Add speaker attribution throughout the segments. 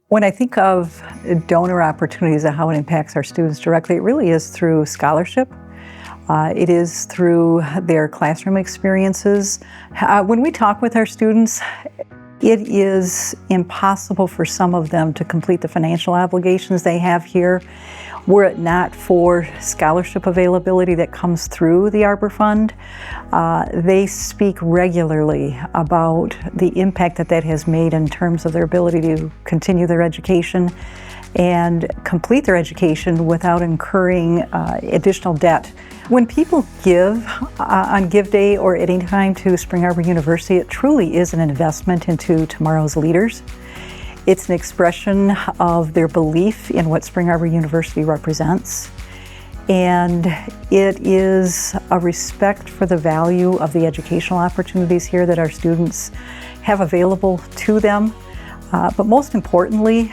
Speaker 1: When I think of donor opportunities and how it impacts our students directly, it really is through scholarship. It is through their classroom experiences. When we talk with our students, it is impossible for some of them to complete the financial obligations they have here were it not for scholarship availability that comes through the Arbor Fund. They speak regularly about the impact that has made in terms of their ability to continue their education and complete their education without incurring additional debt. When people give on Give Day or at any time to Spring Arbor University, it truly is an investment into tomorrow's leaders. It's an expression of their belief in what Spring Arbor University represents. And it is a respect for the value of the educational opportunities here that our students have available to them. But most importantly,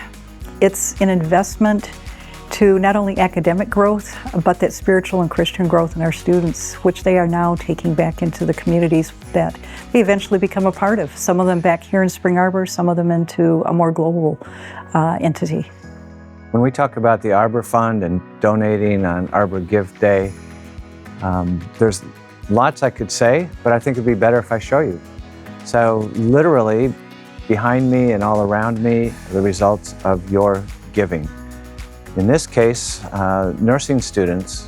Speaker 1: it's an investment to not only academic growth, but that spiritual and Christian growth in our students, which they are now taking back into the communities that they eventually become a part of. Some of them back here in Spring Arbor, some of them into a more global entity.
Speaker 2: When we talk about the Arbor Fund and donating on Arbor Give Day, there's lots I could say, but I think it'd be better if I show you. So literally, behind me and all around me are the results of your giving. In this case, nursing students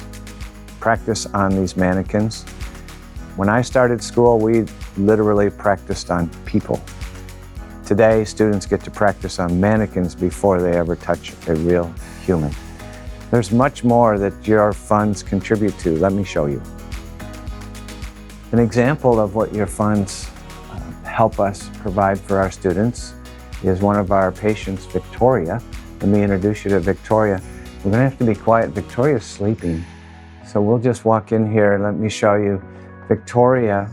Speaker 2: practice on these mannequins. When I started school, we literally practiced on people. Today, students get to practice on mannequins before they ever touch a real human. There's much more that your funds contribute to. Let me show you. An example of what your funds help us provide for our students is one of our patients, Victoria. Let me introduce you to Victoria. We're going to have to be quiet. Victoria's sleeping. So we'll just walk in here and let me show you. Victoria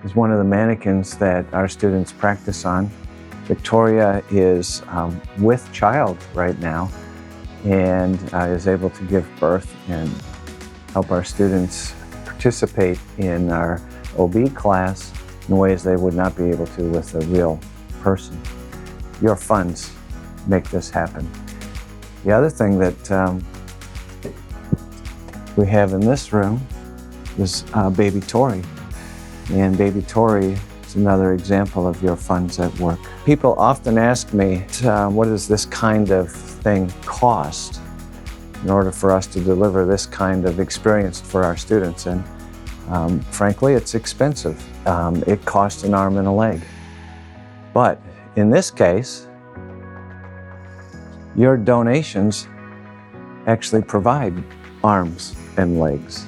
Speaker 2: is one of the mannequins that our students practice on. Victoria is with child right now and is able to give birth and help our students participate in our OB class in ways they would not be able to with a real person. Your funds make this happen. The other thing that we have in this room is baby Tori. And baby Tori is another example of your funds at work. People often ask me, what does this kind of thing cost in order for us to deliver this kind of experience for our students? And frankly, it's expensive. It costs an arm and a leg. But in this case, your donations actually provide arms and legs.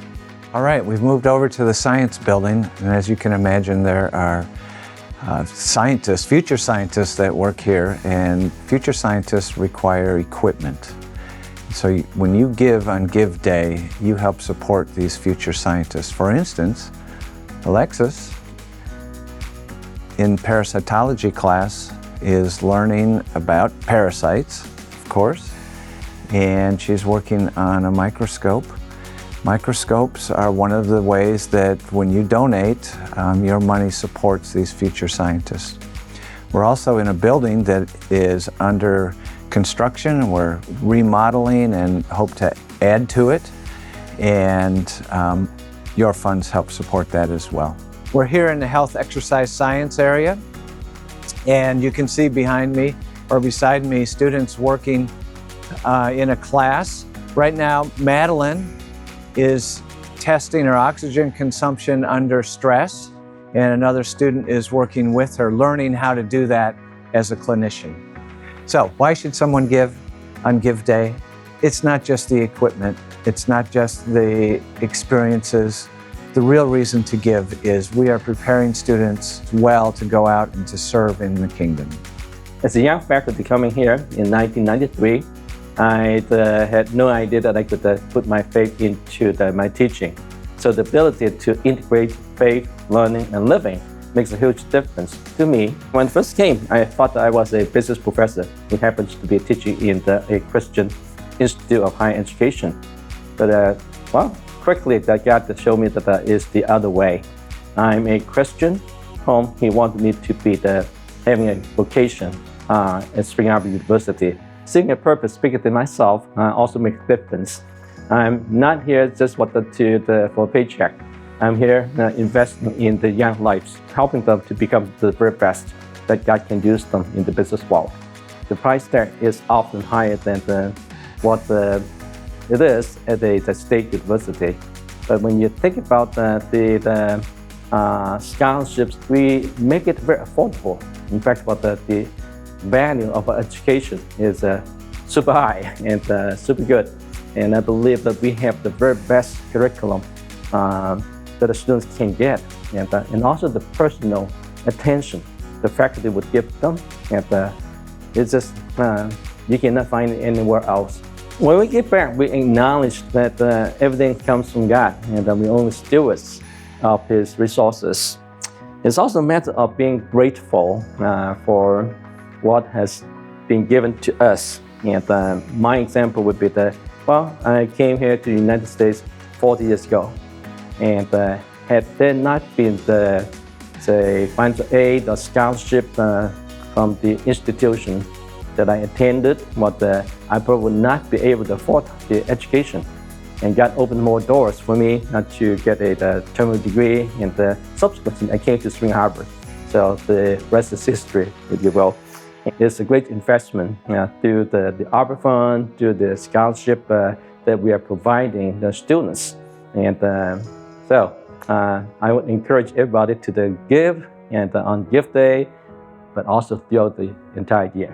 Speaker 2: All right, we've moved over to the science building, and as you can imagine, there are scientists, future scientists that work here, and future scientists require equipment. So when you give on Give Day, you help support these future scientists. For instance, Alexis, in parasitology class, is learning about parasites, of course, and she's working on a microscope. Microscopes are one of the ways that when you donate, your money supports these future scientists. We're also in a building that is under construction. We're remodeling and hope to add to it, and your funds help support that as well. We're here in the health exercise science area, and you can see behind me or beside me students working in a class. Right now, Madeline is testing her oxygen consumption under stress, and another student is working with her, learning how to do that as a clinician. So why should someone give on Give Day? It's not just the equipment, it's not just the experiences. The real reason to give is we are preparing students well to go out and to serve in the kingdom.
Speaker 3: As a young faculty coming here in 1993, I had no idea that I could put my faith into my teaching. So the ability to integrate faith, learning, and living makes a huge difference to me. When I first came, I thought that I was a business professor who happens to be teaching in a Christian Institute of Higher Education. But quickly God showed me that is the other way. I'm a Christian whom He wanted me to be having a vocation at Spring Arbor University. Seeing a purpose bigger than myself also makes a difference. I'm not here just for a paycheck. I'm here investing in the young lives, helping them to become the very best that God can use them in the business world. The price tag is often higher than what it is at the state university. But when you think about the scholarships, we make it very affordable. In fact, the value of education is super high and super good. And I believe that we have the very best curriculum that the students can get, and also the personal attention the faculty would give them. And it's just, you cannot find it anywhere else. When we get back, we acknowledge that everything comes from God, and that we're only stewards of His resources. It's also a matter of being grateful for what has been given to us. And my example would be I came here to the United States 40 years ago, and had there not been the, say, financial aid or scholarship from the institution that I attended, I probably would not be able to afford the education. And God opened more doors for me to get a terminal degree, and subsequently I came to Spring Arbor. So the rest is history, if you will. It's a great investment through the Arbor Fund, through the scholarship that we are providing the students. And I would encourage everybody to give and on gift day, but also throughout the entire year.